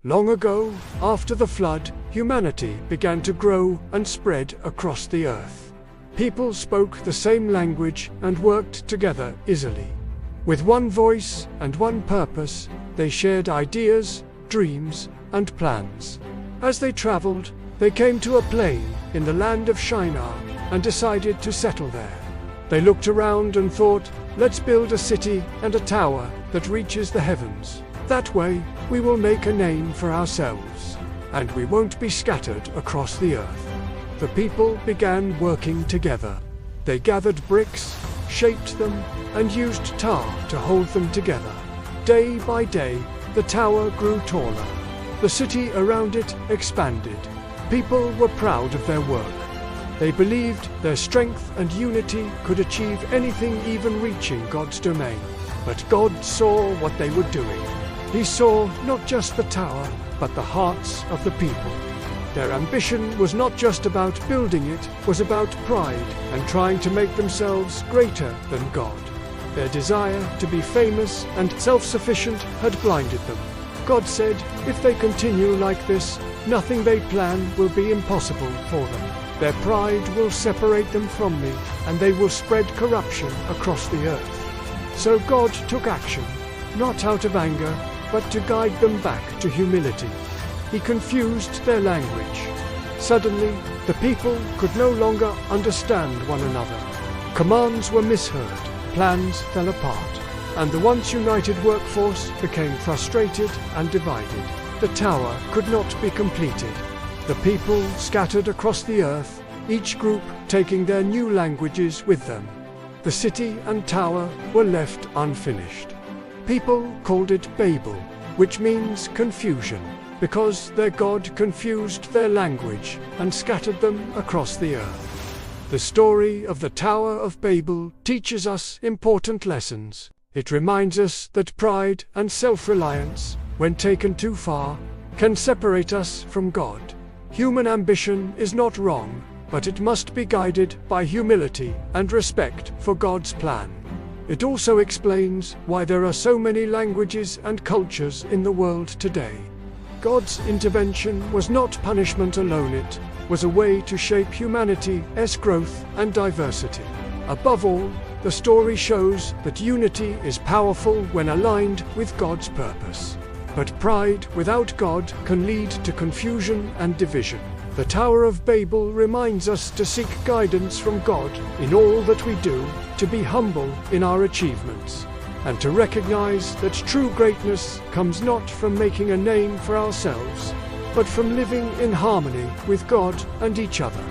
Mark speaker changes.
Speaker 1: Long ago, after the flood, humanity began to grow and spread across the earth. People spoke the same language and worked together easily. With one voice and one purpose, they shared ideas, dreams, and plans. As they traveled, they came to a plain in the land of Shinar and decided to settle there. They looked around and thought, let's build a city and a tower that reaches the heavens. That way, we will make a name for ourselves, and we won't be scattered across the earth. The people began working together. They gathered bricks, shaped them, and used tar to hold them together. Day by day, the tower grew taller. The city around it expanded. People were proud of their work. They believed their strength and unity could achieve anything, even reaching God's domain. But God saw what they were doing. He saw not just the tower, but the hearts of the people. Their ambition was not just about building it, was about pride and trying to make themselves greater than God. Their desire to be famous and self-sufficient had blinded them. God said, if they continue like this, nothing they plan will be impossible for them. Their pride will separate them from me, and they will spread corruption across the earth. So God took action, not out of anger, but to guide them back to humility. He confused their language. Suddenly, the people could no longer understand one another. Commands were misheard, plans fell apart, and the once united workforce became frustrated and divided. The tower could not be completed. The people scattered across the earth, each group taking their new languages with them. The city and tower were left unfinished. People called it Babel, which means confusion, because their God confused their language and scattered them across the earth. The story of the Tower of Babel teaches us important lessons. It reminds us that pride and self-reliance, when taken too far, can separate us from God. Human ambition is not wrong, but it must be guided by humility and respect for God's plan. It also explains why there are so many languages and cultures in the world today. God's intervention was not punishment alone, it was a way to shape humanity's growth and diversity. Above all, the story shows that unity is powerful when aligned with God's purpose. But pride without God can lead to confusion and division. The Tower of Babel reminds us to seek guidance from God in all that we do, to be humble in our achievements, and to recognize that true greatness comes not from making a name for ourselves, but from living in harmony with God and each other.